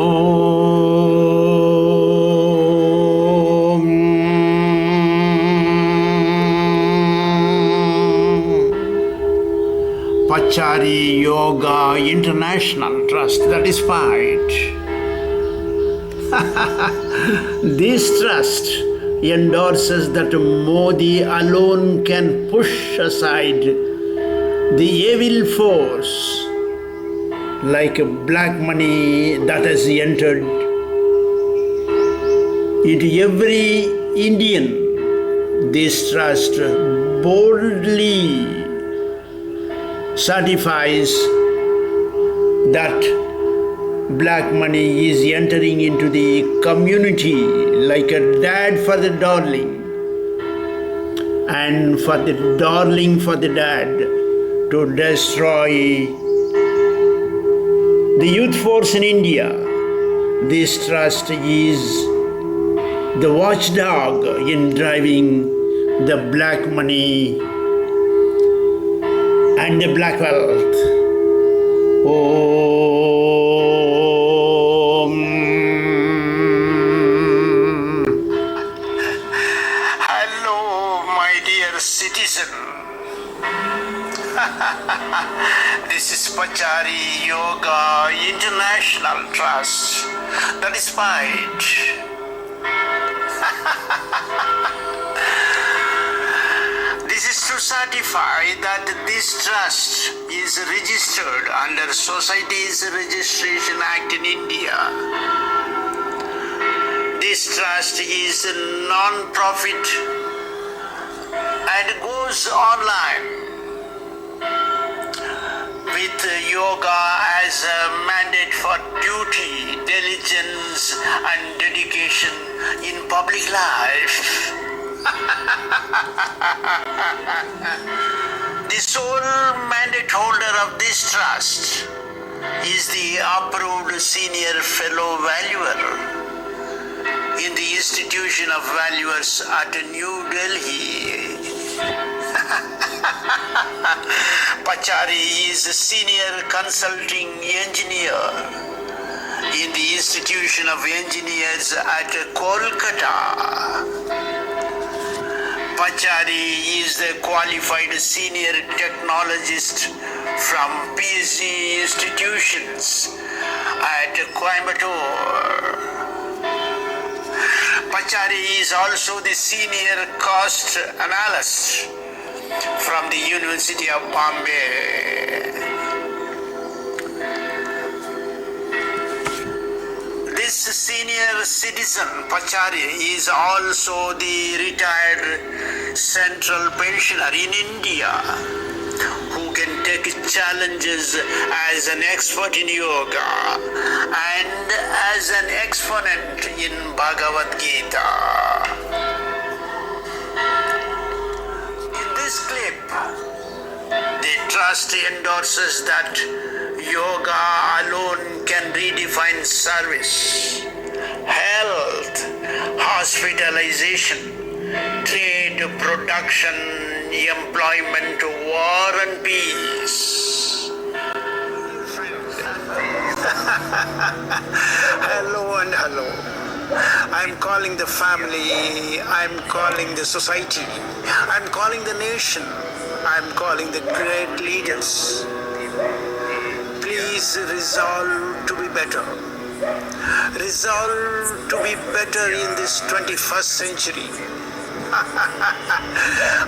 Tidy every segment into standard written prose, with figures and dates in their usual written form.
Om Pachari Yoga International Trust, that is FIVE. This trust endorses that Modi alone can push aside the evil force like black money that has entered into every Indian. This trust boldly certifies that black money is entering into the community like a dad for the darling, and for the darling for the dad to destroy the youth force in India. This trust is the watchdog in driving the black money and the black wealth. Hello, my dear citizen. This is Pachari Yoga International Trust, that is FIVE. This is to certify that this trust is registered under Societies Registration Act in India. This trust is non-profit and goes online with yoga as a mandate for duty, diligence and dedication in public life. The sole mandate holder of this trust is the approved senior fellow valuer in the Institution of Valuers at New Delhi. Pachari is a senior consulting engineer in the Institution of Engineers at Kolkata. Pachari is the qualified senior technologist from PhD institutions at Coimbatore. Pachari is also the senior cost analyst from the University of Bombay. This senior citizen, Pachari, is also the retired central pensioner in India who can take challenges as an expert in yoga and as an exponent in Bhagavadgita. In this clip, the trust endorses that yoga alone can redefine service, health, hospitalization, trade, production, employment, war and peace. Hello and hello. I'm calling the family, I'm calling the society, I'm calling the nation, I'm calling the great leaders. Please resolve to be better. Resolve to be better in this 21st century.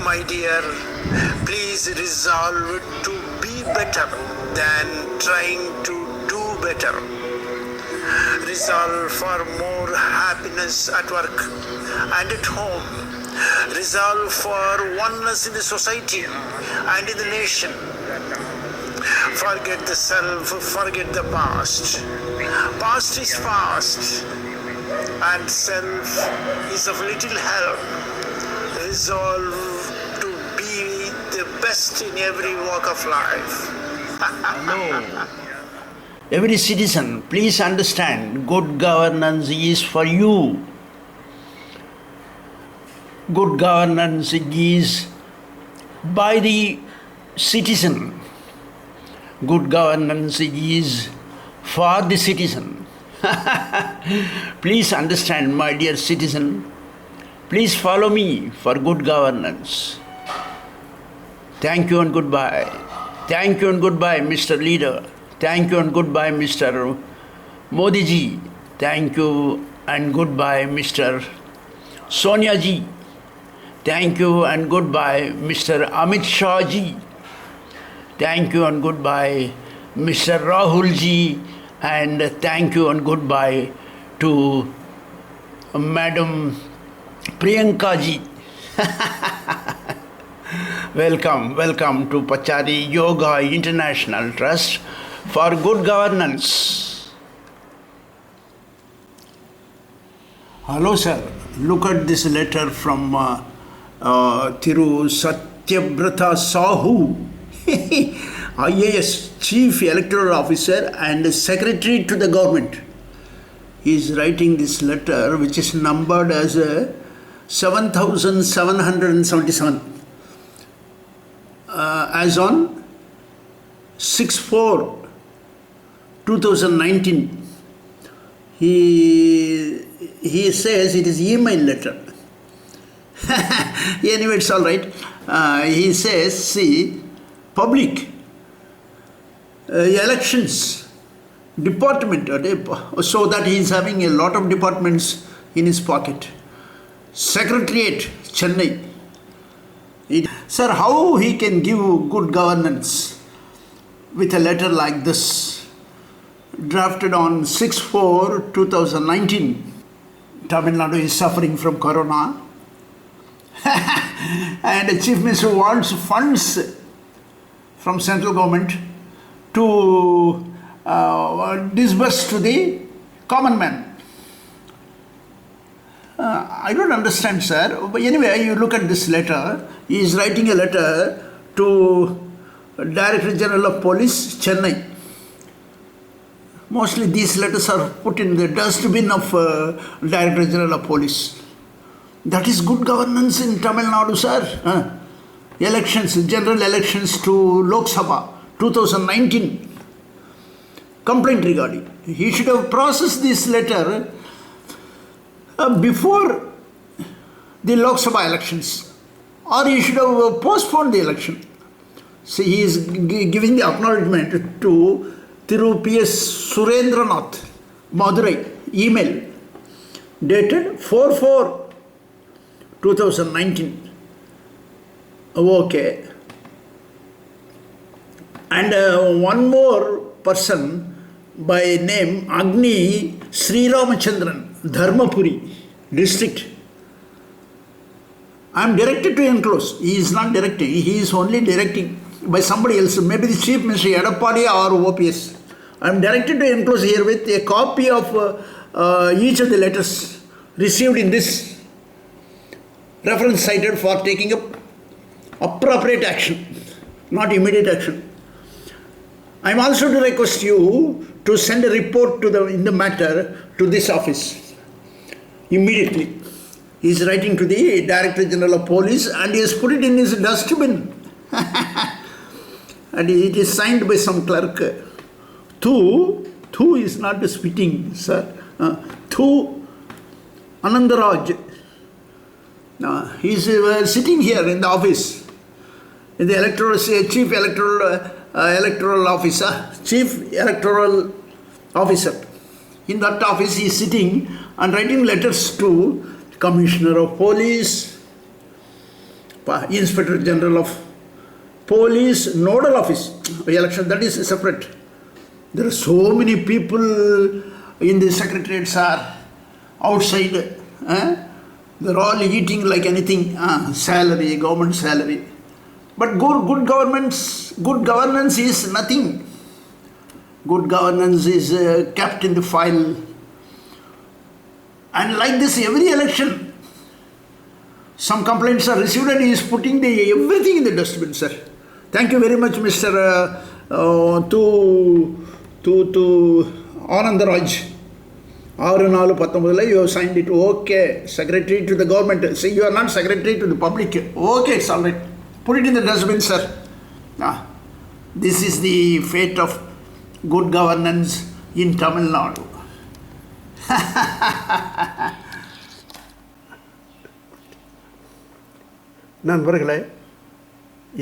My dear, please resolve to be better than trying to do better. Resolve for more happiness at work and at home. Resolve for oneness in the society and in the nation. Forget the self, forget the past. Past is past, and self is of little help. Resolve to be the best in every walk of life. No. Every citizen, please understand, good governance is for you. Good governance is by the citizen. Good governance is for the citizen. Please understand, my dear citizen. Please follow me for good governance. Thank you and goodbye. Thank you and goodbye, Mr. Leader. Thank you and goodbye, Mr. Modhiji. Thank you and goodbye, Mr. Sonia ji. Thank you and goodbye, Mr. M.Tch ji. Thank you and goodbye, Mr. Rahul ji. And thank you and goodbye to Madam Priyanka ji. Welcome to Pachari Yoga International Trust for Good Governance. Hello sir, look at this letter from Thiru Satyabrata Sahu, IAS, Chief Electoral Officer and Secretary to the Government. He is writing this letter which is numbered as 7777 as on 6/4/2019. He says it is email letter. Anyway, it's all right. He says, see, public elections department, so that he is having a lot of departments in his pocket. Secretariat, Chennai. Sir, how he can give good governance with a letter like this, drafted on 6/4/2019. Tamilnadu is suffering from corona. And the Chief Minister wants funds from central government to disburse to the common man. I don't understand, sir. But anyway, you look at this letter. He is writing a letter to Director General of Police, Chennai. Mostly these letters are put in the dustbin of Director General of Police. That is good governance in Tamil Nadu, sir. Elections, general elections to Lok Sabha, 2019. Complaint regarding. He should have processed this letter before the Lok Sabha elections, or he should have postponed the election. See, he is giving the acknowledgement to Thiru P.S. Surendranath Madurai, email dated 4/4/2019. Okay. And one more person by name Agni Sri Ramachandran, Dharmapuri district. I am directed to enclose. He is not directing, he is only directing by somebody else, maybe the Chief Minister, Edappadi or OPS. I am directed to enclose here with a copy of each of the letters received in this reference cited for taking up appropriate action, not immediate action. I am also to request you to send a report to in the matter to this office immediately. He is writing to the Director General of Police and he has put it in his dustbin. And it is signed by some clerk. Thu is not spitting, sir. Thu Anandaraj. He is sitting here in the office, in the Chief Electoral Officer, Chief Electoral Officer. In that office he is sitting and writing letters to Commissioner of Police, Inspector General of Police, Nodal Office, election, that is separate. There are so many people in the secretariats are outside. They are all eating like anything, salary, government salary. But good governance is nothing. Good governance is kept in the file. And like this, every election, some complaints are received and he is putting everything in the dustbin, sir. Thank you very much, Mr. Anandaraj. 6/4/19, you have signed it. Okay, secretary to the government. See, you are not secretary to the public. Okay, it's all right. Put it in the dustbin, sir. This is the fate of good governance in Tamil Nadu. நண்பர்களே,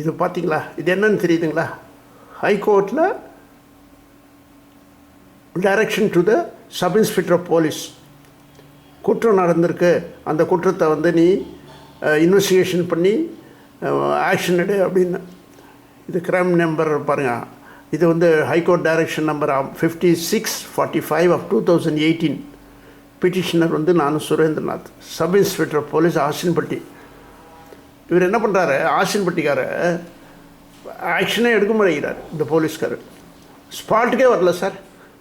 இது பார்த்தீங்களா, இது என்னன்னு தெரியுதுங்களா? ஹைகோர்ட்டில் direction to the sub inspector of police, குற்றம் நடந்திருக்கு, அந்த குற்றத்தை வந்து நீ இன்வெஸ்டிகேஷன் பண்ணி ஆக்ஷன் எடு அப்படின்னு. இது கிரைம் நம்பர் பாருங்கள், இது வந்து high court direction number 5645 of 2018. Petitioner வந்து நான் Surendranath, sub inspector of police, Asinpatti. இவர் என்ன பண்ணுறாரு, ஆசின்பட்டிக்கார ஆக்ஷனே எடுக்க முடிகிறார். இந்த போலீஸ்காரர் ஸ்பாட்டுக்கே வரல சார்.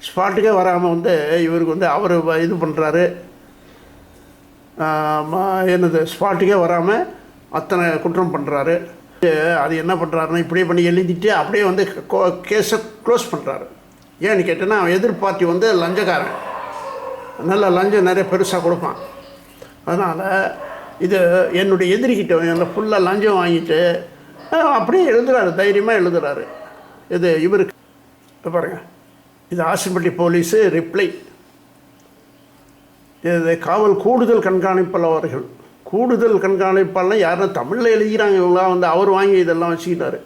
ஸ்பாட்டுக்கே வராமல் வந்து இவருக்கு வந்து அவர் இது பண்ணுறாரு. என்னது, ஸ்பாட்டுக்கே வராமல் அத்தனை குற்றம் பண்ணுறாரு. அது என்ன பண்ணுறாருன்னா, இப்படியே பண்ணி எழுதிட்டு அப்படியே வந்து கேஸை க்ளோஸ் பண்ணுறாரு. ஏன்னு கேட்டேன்னா, எதிர்பார்ட்டி வந்து லஞ்சக்காரன், நல்ல லஞ்சம் நிறைய பெருசாக கொடுப்பான். அதனால் இது என்னுடைய எதிரிக்கிட்ட என்ன ஃபுல்லாக லஞ்சம் வாங்கிட்டு அப்படியே எழுதுறாரு, தைரியமாக எழுதுறாரு. இது இவருக்கு பாருங்கள், இது ஆசின்பட்டி போலீஸு ரிப்ளை. இது காவல் கூடுதல் கண்காணிப்பாளர் அவர்கள். கூடுதல் கண்காணிப்பாளர்னா யாருன்னா தமிழில் எழுதிக்கிறாங்க இவங்களாம் வந்து. அவர் வாங்கி இதெல்லாம் வச்சுக்கிட்டாரு.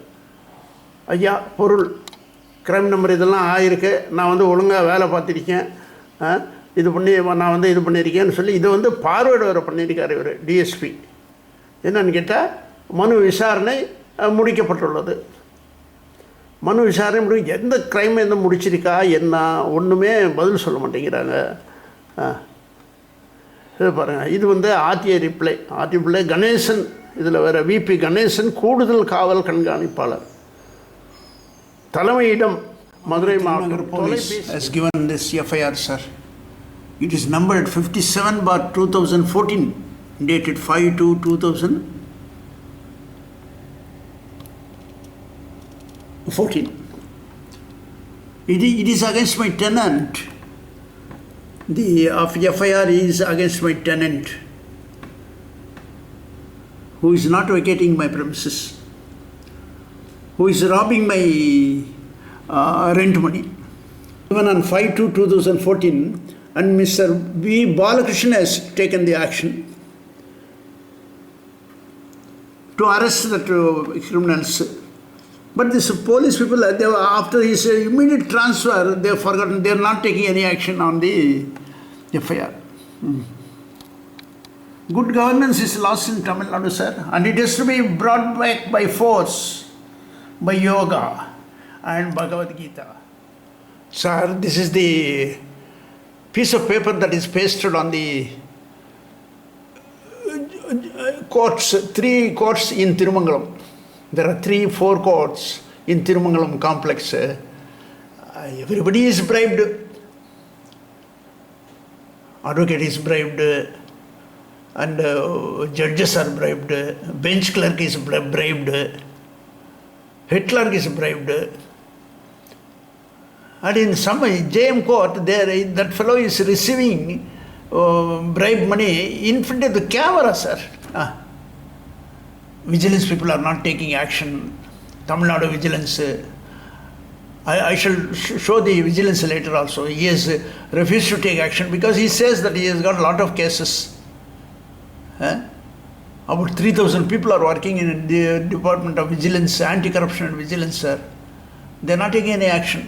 ஐயா, பொருள் கிரைம் நம்பர் இதெல்லாம் ஆயிருக்கு, நான் வந்து ஒழுங்காக வேலை பார்த்துருக்கேன், இது பண்ணி நான் வந்து இது பண்ணியிருக்கேன்னு சொல்லி இதை வந்து பார்வையிட வேறு பண்ணியிருக்கார் இவர் டிஎஸ்பி. என்னன்னு கேட்டால், மனு விசாரணை முடிக்கப்பட்டுள்ளது. மனு விசாரணை எந்த கிரைம் எந்த முடிச்சிருக்கா என்ன ஒன்றுமே பதில் சொல்ல மாட்டேங்கிறாங்க. இது பாருங்கள், இது வந்து ஆர்டிஐ ரிப்ளை. ஆர்டிஐ கணேசன், இதில் வேறு விபி கணேசன், கூடுதல் காவல் கண்காணிப்பாளர், தலைமையிடம் மதுரை மாவட்ட police has given this FIR, sir. It is numbered 57/2014, dated 5/2/2014. It is against my tenant. The FIR is against my tenant, who is not vacating my premises, who is robbing my rent money. Even on 5/2/2014, and Mr. V. Balakrishnan has taken the action to arrest the criminals. But these police people, after his immediate transfer, they have forgotten, they are not taking any action on the FIR. Good governance is lost in Tamilnadu, sir, and it has to be brought back by force, by yoga and Bhagavadgita. Sir, this is the piece of paper that is pasted on the courts, 3 courts in Tirumangalam. There are 3-4 courts in Tirumangalam complex. Everybody is bribed. Advocate is bribed, and judges are bribed, bench clerk is bribed, head clerk is bribed. And in some JM court, there that fellow is receiving bribe money in front of the camera, sir. Vigilance people are not taking action. Tamil Nadu vigilance. I shall show the vigilance later also. He has refused to take action because he says that he has got a lot of cases. About 3,000 people are working in the Department of Vigilance, Anti-Corruption and Vigilance, sir. They are not taking any action.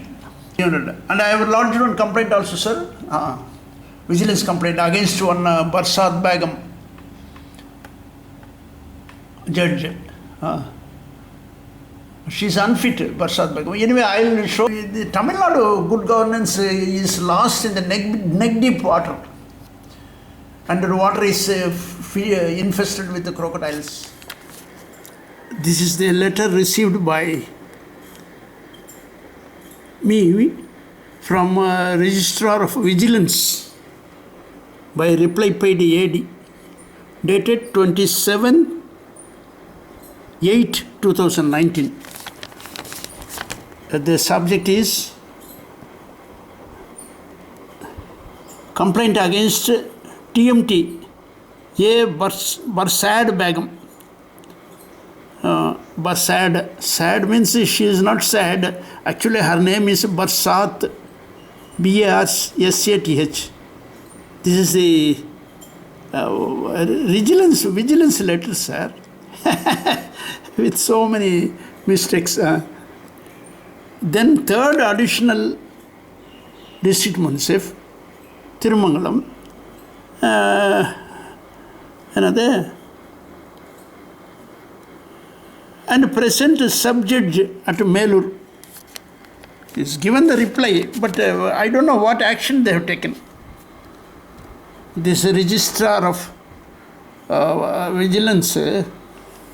And I have lodged one complaint also, sir. Vigilance complaint against one Barsat Begum, judge. She is unfit, Barsat Begum. Anyway, I will show you the Tamil Nadu good governance is lost in the neck deep water. And the water is infested with the crocodiles. This is the letter received by me from Registrar of Vigilance by reply paid AD, dated 27/8/2019. The subject is complaint against TMT A. Barsad Begum. Barsad. Sad means she is not sad. Actually, her name is Barsat, BARSATH. This is the vigilance letter, sir, with so many mistakes. Then third additional district municip, Tirumangalam, another, and present sub-judge at Melur is given the reply, but I don't know what action they have taken. This registrar of vigilance,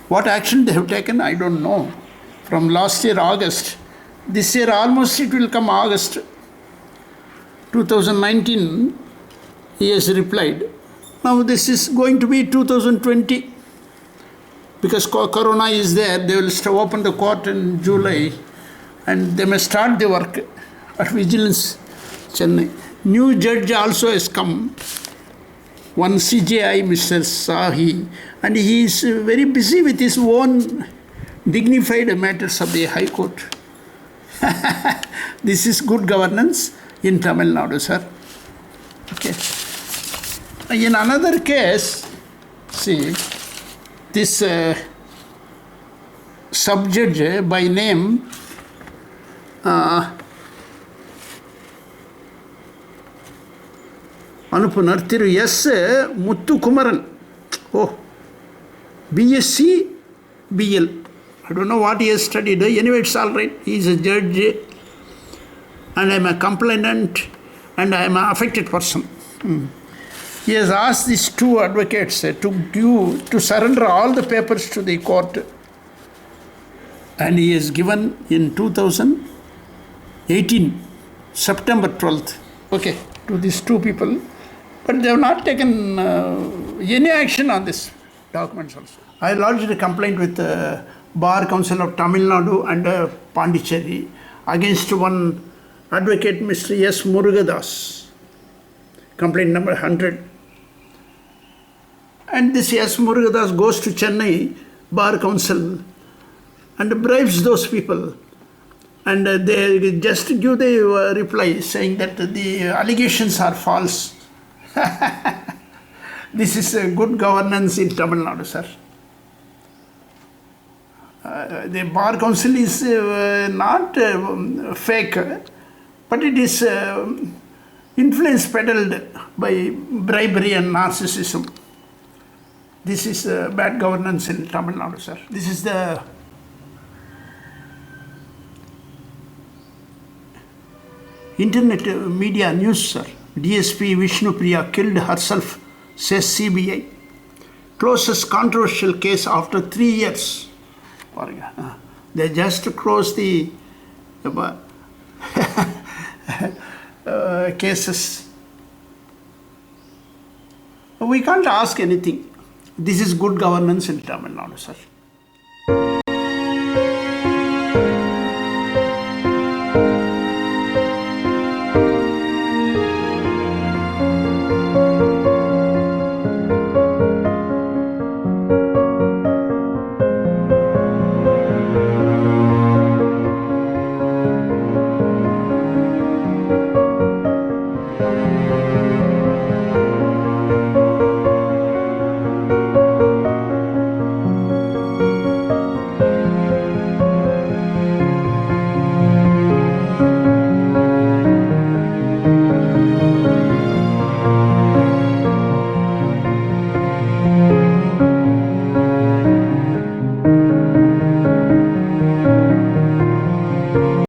what action they have taken, I don't know. From last year, August. This year, almost it will come August 2019, he has replied. Now this is going to be 2020. Because Corona is there, they will open the court in July and they may start the work at Vigilance, Chennai. New judge also has come, one CJI, Mr. Sahi, and he is very busy with his own dignified matters of the High Court. This is good governance in Tamil Nadu, sir. Okay. In another case, see, this sub-judge by name Anupunar Thiru S. Muthukumaran. Oh, BSc, BL. I don't know what he has studied. Anyway, it's all right. He is a judge and I am a complainant and I am an affected person. He has asked these two advocates to surrender all the papers to the court, and he has given in 2018, September 12th, okay, to these two people, but they have not taken any action on this documents also. I lodged a complaint with the Bar Council of Tamil Nadu and Pondicherry against one advocate, Mr. S. Murugadas, complaint number 100. And this S. Murugadas goes to Chennai Bar Council and bribes those people. And they just give the reply saying that the allegations are false. This is good governance in Tamil Nadu, sir. The Bar Council is not fake, but it is influence peddled by bribery and narcissism. This is bad governance in Tamil Nadu, sir. This is the internet media news, sir. DSP Vishnupriya killed herself, says CBI. Closes controversial case after 3 years. They just closed the cases. We can't ask anything. This is good governance in Tamil Nadu, sir.